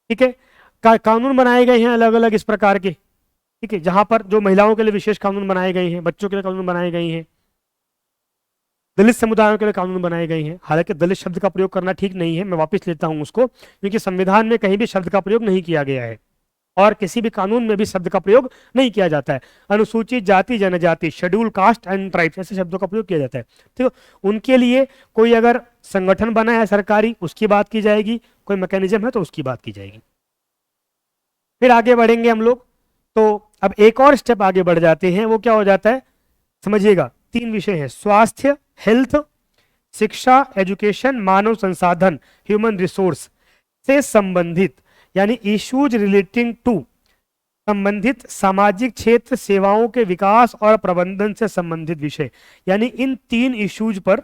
ठीक है। कानून बनाए गए हैं अलग अलग इस प्रकार के, ठीक है, जहां पर जो महिलाओं के लिए विशेष कानून बनाए गए हैं, बच्चों के लिए कानून बनाए गए हैं, दलित समुदायों के लिए कानून बनाए गए हैं। हालांकि दलित शब्द का प्रयोग करना ठीक नहीं है, मैं वापस लेता हूं उसको, क्योंकि संविधान में कहीं भी शब्द का प्रयोग नहीं किया गया है और किसी भी कानून में भी शब्द का प्रयोग नहीं किया जाता है। अनुसूचित जाति जनजाति, शेड्यूल कास्ट एंड ट्राइब्स, ऐसे शब्दों का प्रयोग किया जाता है। तो उनके लिए कोई अगर संगठन बना है सरकारी, उसकी बात की जाएगी, कोई मैकेनिज्म है तो उसकी बात की जाएगी। फिर आगे बढ़ेंगे हम लोग, तो अब एक और स्टेप आगे बढ़ जाते हैं। वो क्या हो जाता है समझिएगा, 3 विषय हैं: स्वास्थ्य, हेल्थ, शिक्षा, एजुकेशन, मानव संसाधन, ह्यूमन रिसोर्स से संबंधित, यानी इश्यूज रिलेटिंग टू, संबंधित सामाजिक क्षेत्र सेवाओं के विकास और प्रबंधन से संबंधित विषय। यानी इन 3 इश्यूज पर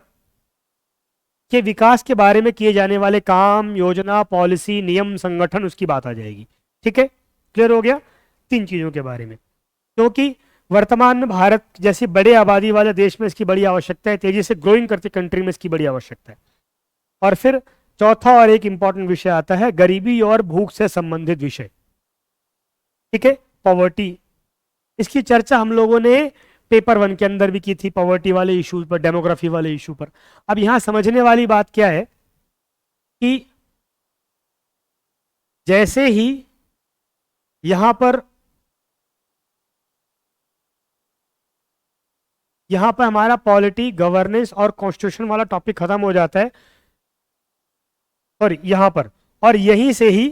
के विकास के बारे में किए जाने वाले काम, योजना, पॉलिसी, नियम, संगठन, उसकी बात आ जाएगी, ठीक है। क्लियर हो गया 3 चीजों के बारे में, क्योंकि वर्तमान में भारत जैसी बड़े आबादी वाले देश में इसकी बड़ी आवश्यकता है, तेजी से ग्रोइंग करती कंट्री में इसकी बड़ी आवश्यकता है। और फिर चौथा और एक इंपॉर्टेंट विषय आता है, गरीबी और भूख से संबंधित विषय, ठीक है, पॉवर्टी इसकी चर्चा हम लोगों ने पेपर 1 के अंदर भी की थी, पॉवर्टी वाले इशू पर, डेमोग्राफी वाले इशू पर। अब यहां समझने वाली बात क्या है कि जैसे ही यहां पर हमारा पॉलिटी, गवर्नेंस और कॉन्स्टिट्यूशन वाला टॉपिक खत्म हो जाता है, और यहां पर, और यहीं से ही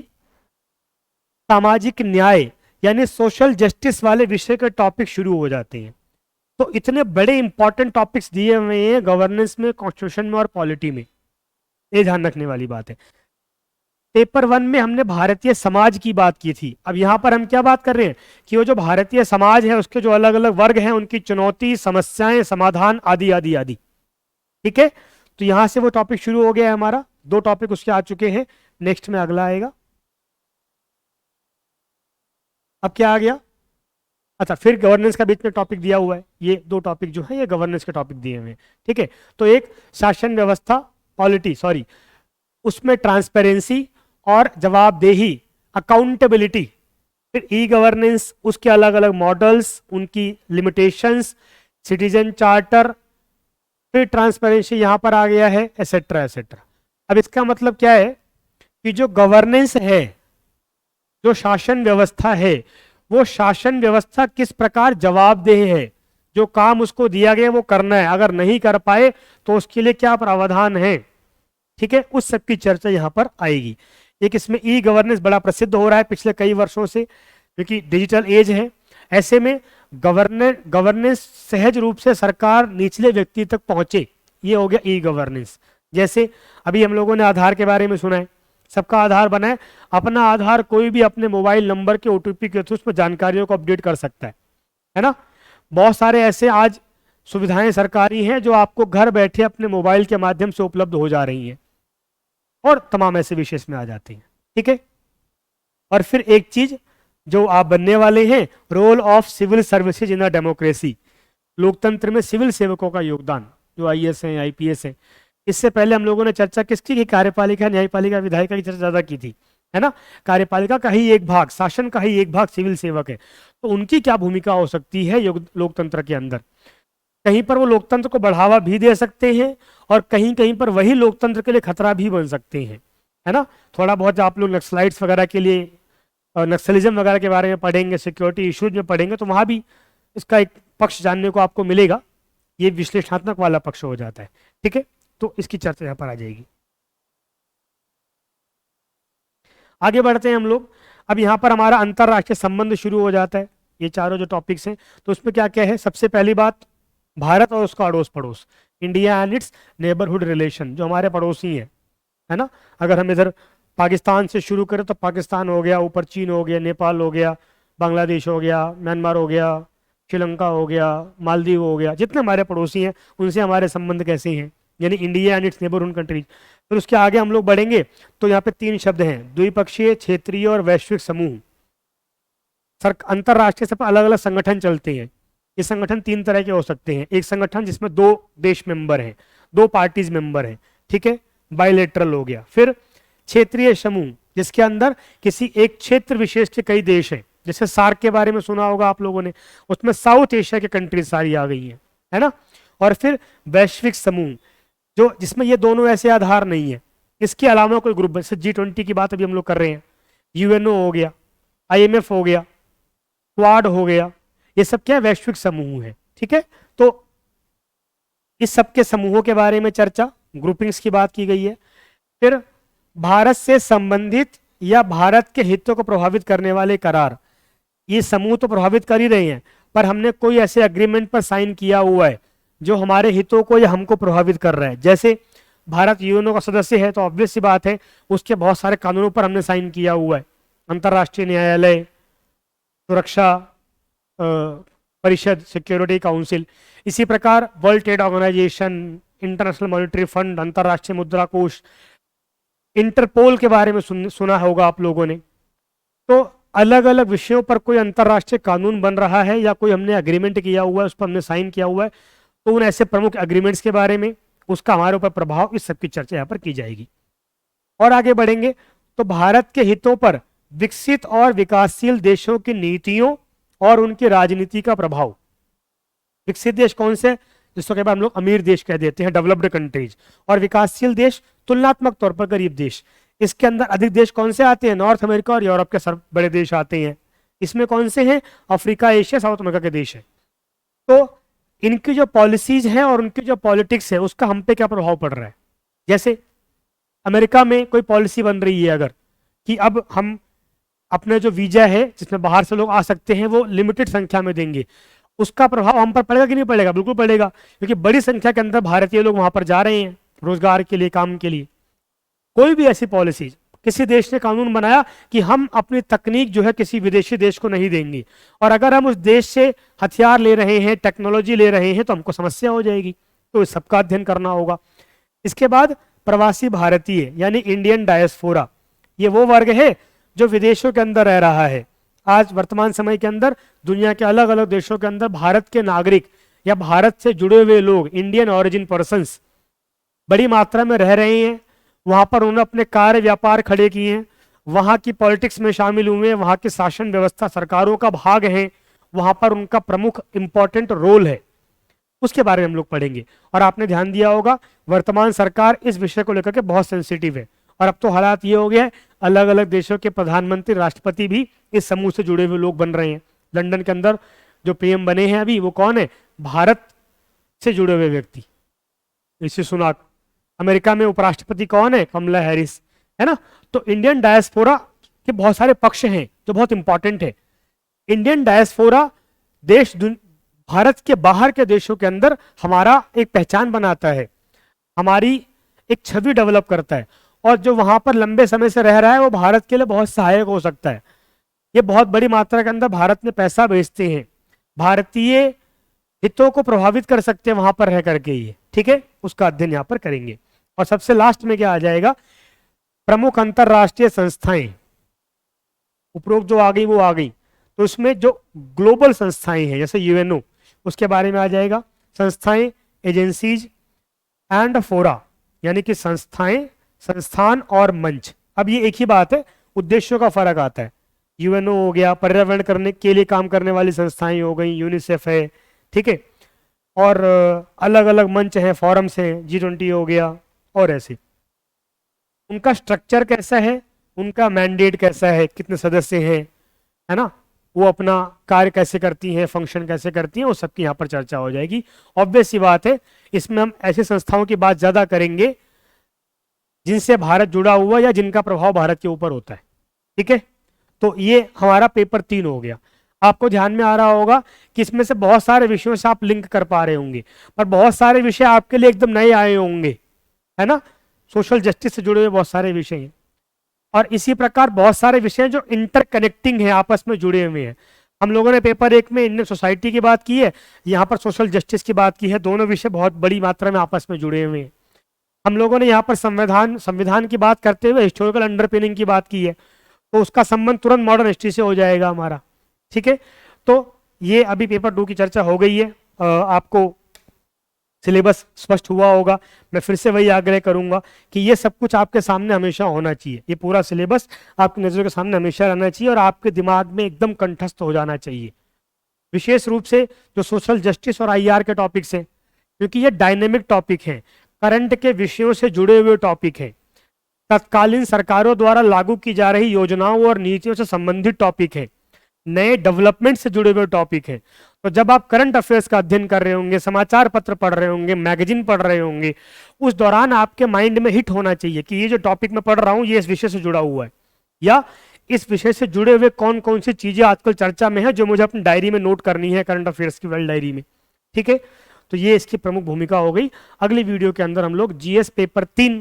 सामाजिक न्याय यानी सोशल जस्टिस वाले विषय के टॉपिक शुरू हो जाते हैं। तो इतने बड़े इंपॉर्टेंट टॉपिक्स दिए हुए हैं गवर्नेंस में, कॉन्स्टिट्यूशन में और पॉलिटी में, ये ध्यान रखने वाली बात है। पेपर 1 में हमने भारतीय समाज की बात की थी। अब यहां पर हम क्या बात कर रहे हैं कि वो जो भारतीय समाज है उसके जो अलग अलग वर्ग हैं, उनकी चुनौती, समस्याएं, समाधान आदि आदि आदि। ठीक है, तो यहां से वो टॉपिक शुरू हो गया है हमारा, 2 टॉपिक उसके आ चुके हैं। नेक्स्ट में अगला आएगा। अब क्या आ गया? अच्छा, फिर गवर्नेंस का बीच में टॉपिक दिया हुआ है, ये 2 टॉपिक जो है ये गवर्नेंस के टॉपिक दिए हुए हैं। ठीक है, तो एक शासन व्यवस्था, पॉलिटी सॉरी, उसमें ट्रांसपेरेंसी और जवाबदेही, अकाउंटेबिलिटी। फिर ई गवर्नेंस, उसके अलग अलग मॉडल्स, उनकी लिमिटेशंस, सिटीजन चार्टर, फिर ट्रांसपेरेंसी यहां पर आ गया है, एसेट्रा एसेट्रा। अब इसका मतलब क्या है कि जो गवर्नेंस है, जो शासन व्यवस्था है, वो शासन व्यवस्था किस प्रकार जवाबदेह है, जो काम उसको दिया गया वो करना है, अगर नहीं कर पाए तो उसके लिए क्या प्रावधान है। ठीक है, उस सब की चर्चा यहां पर आएगी। एक इसमें ई गवर्नेंस बड़ा प्रसिद्ध हो रहा है पिछले कई वर्षों से, क्योंकि डिजिटल एज है। ऐसे में गवर्नेंस सहज रूप से सरकार निचले व्यक्ति तक पहुंचे, ये हो गया ई गवर्नेंस। जैसे अभी हम लोगों ने आधार के बारे में सुना है, सबका आधार बनाए, अपना आधार कोई भी अपने मोबाइल नंबर के ओटीपी के थ्रू उसमें जानकारियों को अपडेट कर सकता है ना। बहुत सारे ऐसे आज सुविधाएं सरकारी हैं जो आपको घर बैठे अपने मोबाइल के माध्यम से उपलब्ध हो जा रही हैं, और तमाम ऐसे विषय में आ जाते हैं। ठीक है, और फिर एक चीज जो आप बनने वाले हैं, role of civil services in a democracy, लोकतंत्र में सिविल सेवकों का योगदान, जो आईएएस हैं, आईपीएस हैं। इससे पहले हम लोगों ने चर्चा किसकी की, कार्यपालिका, न्यायपालिका, विधायिका की चर्चा ज्यादा की थी, है ना। कार्यपालिका का ही एक भाग, शासन का ही एक भाग सिविल सेवक है, तो उनकी क्या भूमिका हो सकती है लोकतंत्र के अंदर। कहीं पर वो लोकतंत्र को बढ़ावा भी दे सकते हैं, और कहीं कहीं पर वही लोकतंत्र के लिए खतरा भी बन सकते हैं, है ना। थोड़ा बहुत आप लोग नक्सलाइट्स वगैरह के लिए, नक्सलिज्म वगैरह के बारे में पढ़ेंगे, सिक्योरिटी इश्यूज में पढ़ेंगे, तो वहां भी इसका एक पक्ष जानने को आपको मिलेगा। ये विश्लेषणात्मक वाला पक्ष हो जाता है। ठीक है, तो इसकी चर्चा यहाँ पर आ जाएगी। आगे बढ़ते हैं हम लोग। अब यहाँ पर हमारा अंतरराष्ट्रीय संबंध शुरू हो जाता है, ये चारों जो टॉपिक्स हैं। तो उसमें क्या क्या है, सबसे पहली बात भारत और उसका अड़ोस पड़ोस, India and it's neighbourhood relation, जो हमारे पड़ोसी हैं, है ना। अगर हम इधर पाकिस्तान से शुरू करें तो पाकिस्तान हो गया, ऊपर चीन हो गया, नेपाल हो गया, बांग्लादेश हो गया, म्यांमार हो गया, श्रीलंका हो गया, मालदीव हो गया, जितने हमारे पड़ोसी हैं उनसे हमारे संबंध कैसे हैं, यानी India and it's neighbourhood countries. फिर उसके आगे हम लोग बढ़ेंगे तो यहाँ पे 3 शब्द हैं, द्विपक्षीय, क्षेत्रीय और वैश्विक समूह। अंतरराष्ट्रीय सब अलग अलग संगठन चलते हैं। ये संगठन 3 तरह के हो सकते हैं। एक संगठन जिसमें 2 देश मेंबर हैं, 2 पार्टीज मेंबर हैं, ठीक है, बायलेटरल हो गया। फिर क्षेत्रीय समूह, जिसके अंदर किसी एक क्षेत्र विशेष के कई देश हैं, जैसे सार्क के बारे में सुना होगा आप लोगों ने, उसमें साउथ एशिया के कंट्रीज सारी आ गई हैं, है ना। और फिर वैश्विक समूह, जो जिसमें ये दोनों ऐसे आधार नहीं है, इसके अलावा कोई ग्रुप, जैसे G20 की बात अभी हम लोग कर रहे हैं, यूएनओ हो गया, IMF हो गया, क्वाड हो गया, ये सब क्या है, वैश्विक समूह है। ठीक है, तो इस सब के समूहों के बारे में चर्चा, ग्रुपिंग्स की बात की गई है। फिर भारत से संबंधित या भारत के हितों को प्रभावित करने वाले करार, ये समूह तो प्रभावित कर ही रहे हैं, पर हमने कोई ऐसे अग्रीमेंट पर साइन किया हुआ है जो हमारे हितों को या हमको प्रभावित कर रहा है। जैसे भारत यूएनओ का सदस्य है तो ऑब्वियस सी बात है उसके बहुत सारे कानूनों पर हमने साइन किया हुआ है, अंतर्राष्ट्रीय न्यायालय, सुरक्षा परिषद, सिक्योरिटी काउंसिल। इसी प्रकार world trade organisation, international monetary fund, अंतर्राष्ट्रीय मुद्रा कोष, इंटरपोल के बारे में सुना होगा आप लोगों ने। तो अलग अलग विषयों पर कोई अंतर्राष्ट्रीय कानून बन रहा है या कोई हमने अग्रीमेंट किया हुआ है, उस पर हमने साइन किया हुआ है, तो उन ऐसे प्रमुख एग्रीमेंट्स के बारे में, उसका हमारे ऊपर प्रभाव, इस सब की चर्चा यहाँ पर की जाएगी। और आगे बढ़ेंगे तो भारत के हितों पर विकसित और विकासशील देशों की नीतियों और उनकी राजनीति का प्रभाव। विकसित देश कौन से, जिसको कई बार हम लोग अमीर देश कह देते हैं, डेवलप्ड कंट्रीज, और विकासशील देश तुलनात्मक तौर पर गरीब देश। इसके अंदर अधिक देश कौन से आते हैं, नॉर्थ अमेरिका और यूरोप के सब बड़े देश आते हैं। इसमें कौन से हैं, अफ्रीका, एशिया, साउथ अमेरिका के देश हैं। तो इनकी जो पॉलिसीज हैं और उनकी जो पॉलिटिक्स है उसका हम पे क्या प्रभाव पड़ रहा है। जैसे अमेरिका में कोई पॉलिसी बन रही है अगर कि अब हम अपने जो वीजा है जिसमें बाहर से लोग आ सकते हैं वो लिमिटेड संख्या में देंगे, उसका प्रभाव हम पर पड़ेगा कि नहीं पड़ेगा, बिल्कुल पड़ेगा, क्योंकि बड़ी संख्या के अंदर भारतीय लोग वहां पर जा रहे हैं रोजगार के लिए, काम के लिए। कोई भी ऐसी पॉलिसी, किसी देश ने कानून बनाया कि हम अपनी तकनीक जो है किसी विदेशी देश को नहीं देंगे, और अगर हम उस देश से हथियार ले रहे हैं, टेक्नोलॉजी ले रहे हैं, तो हमको समस्या हो जाएगी। तो इस सबका अध्ययन करना होगा। इसके बाद प्रवासी भारतीय यानी इंडियन डायस्पोरा, ये वो वर्ग है जो विदेशों के अंदर रह रहा है। आज वर्तमान समय के अंदर दुनिया के अलग अलग देशों के अंदर भारत के नागरिक या भारत से जुड़े हुए लोग, इंडियन ऑरिजिन पर्सन्स, बड़ी मात्रा में रह रहे हैं। वहां पर उन्होंने अपने कार्य व्यापार खड़े किए हैं, वहां की पॉलिटिक्स में शामिल हुए हैं, वहां की शासन व्यवस्था, सरकारों का भाग है, वहां पर उनका प्रमुख इंपॉर्टेंट रोल है। उसके बारे में हम लोग पढ़ेंगे। और आपने ध्यान दिया होगा वर्तमान सरकार इस विषय को लेकर के बहुत सेंसिटिव है, और अब तो हालात ये हो गया है अलग अलग देशों के प्रधानमंत्री, राष्ट्रपति भी इस समूह से जुड़े हुए लोग बन रहे हैं। लंदन के अंदर जो पीएम बने हैं अभी वो कौन है, भारत से जुड़े हुए व्यक्ति, ऋषि सुनाक। अमेरिका में उपराष्ट्रपति कौन है, कमला हैरिस, है ना। तो इंडियन डायस्पोरा के बहुत सारे पक्ष हैं जो बहुत इंपॉर्टेंट है। इंडियन डायस्पोरा देश भारत के बाहर के देशों के अंदर हमारा एक पहचान बनाता है, हमारी एक छवि डेवलप करता है, और जो वहां पर लंबे समय से रह रहा है वो भारत के लिए बहुत सहायक हो सकता है। ये बहुत बड़ी मात्रा के अंदर भारत में पैसा भेजते हैं, भारतीय हितों को प्रभावित कर सकते हैं वहां पर रह करके ये, ठीक है। उसका अध्ययन यहाँ पर करेंगे। और सबसे लास्ट में क्या आ जाएगा, प्रमुख अंतरराष्ट्रीय संस्थाएं, उपरोक्त जो आ गई वो आ गई, तो उसमें जो ग्लोबल संस्थाएं हैं जैसे यूएनओ, उसके बारे में आ जाएगा। संस्थाएं, एजेंसीज एंड फोरा, यानी कि संस्थाएं, संस्थान और मंच। अब ये एक ही बात है, उद्देश्यों का फर्क आता है। यूएनओ हो गया, पर्यावरण करने के लिए काम करने वाली संस्थाएं हो गई, यूनिसेफ है, ठीक है, और अलग अलग मंच हैं, फॉरम्स हैं, G20 हो गया, और ऐसे। उनका स्ट्रक्चर कैसा है, उनका मैंडेट कैसा है, कितने सदस्य हैं, है ना, वो अपना कार्य कैसे करती हैं, फंक्शन कैसे करती हैं, वो सबकी यहाँ पर चर्चा हो जाएगी। ऑब्वियस सी बात है, इसमें हम ऐसी संस्थाओं की बात ज्यादा करेंगे जिनसे भारत जुड़ा हुआ या जिनका प्रभाव भारत के ऊपर होता है, ठीक है। तो ये हमारा पेपर 3 हो गया। आपको ध्यान में आ रहा होगा कि इसमें से बहुत सारे विषयों से आप लिंक कर पा रहे होंगे, पर बहुत सारे विषय आपके लिए एकदम नए आए होंगे, है ना। सोशल जस्टिस से जुड़े हुए बहुत सारे विषय हैं, और इसी प्रकार बहुत सारे विषय जो इंटरकनेक्टिंग है, आपस में जुड़े हुए हैं। हम लोगों ने पेपर 1 में इंडियन सोसाइटी की बात की है, यहाँ पर सोशल जस्टिस की बात की है। दोनों विषय बहुत बड़ी मात्रा में आपस में जुड़े हुए हैं। हम लोगों ने यहाँ पर संविधान की बात करते हुए हिस्टोरिकल अंडरपिनिंग की बात की है, तो उसका संबंध तुरंत मॉडर्न हिस्ट्री से हो जाएगा हमारा, ठीक है। तो ये अभी पेपर 2 की चर्चा हो गई है। आपको सिलेबस स्पष्ट हुआ होगा। मैं फिर से वही आग्रह करूंगा कि ये सब कुछ आपके सामने हमेशा होना चाहिए, ये पूरा सिलेबस आपकी नजरों के सामने हमेशा रहना चाहिए और आपके दिमाग में एकदम कंठस्थ हो जाना चाहिए। विशेष रूप से जो सोशल जस्टिस और आईआर के टॉपिक्स हैं, क्योंकि ये डायनेमिक टॉपिक हैं, करंट के विषयों से जुड़े हुए टॉपिक हैं, तत्कालीन सरकारों द्वारा लागू की जा रही योजनाओं और नीतियों से संबंधित टॉपिक है, नए डेवलपमेंट से जुड़े हुए टॉपिक है। तो जब आप करंट अफेयर्स का अध्ययन कर रहे होंगे, समाचार पत्र पढ़ रहे होंगे, मैगजीन पढ़ रहे होंगे, उस दौरान आपके माइंड में हिट होना चाहिए कि ये जो टॉपिक मैं पढ़ रहा हूँ ये इस विषय से जुड़ा हुआ है, या इस विषय से जुड़े हुए कौन कौन सी चीजें आजकल चर्चा में है जो मुझे अपनी डायरी में नोट करनी है, करंट अफेयर्स की वर्ल्ड डायरी में, ठीक है। तो ये इसकी प्रमुख भूमिका हो गई। अगली वीडियो के अंदर हम लोग जीएस पेपर 3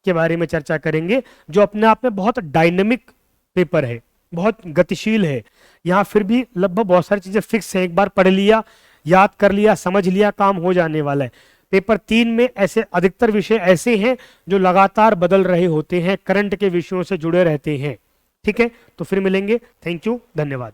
के बारे में चर्चा करेंगे, जो अपने आप में बहुत डायनेमिक पेपर है, बहुत गतिशील है। यहाँ फिर भी लगभग बहुत सारी चीजें फिक्स है, एक बार पढ़ लिया, याद कर लिया, समझ लिया, काम हो जाने वाला है। पेपर 3 में ऐसे अधिकतर विषय ऐसे हैं जो लगातार बदल रहे होते हैं, करंट के विषयों से जुड़े रहते हैं, ठीक है। तो फिर मिलेंगे, थैंक यू, धन्यवाद।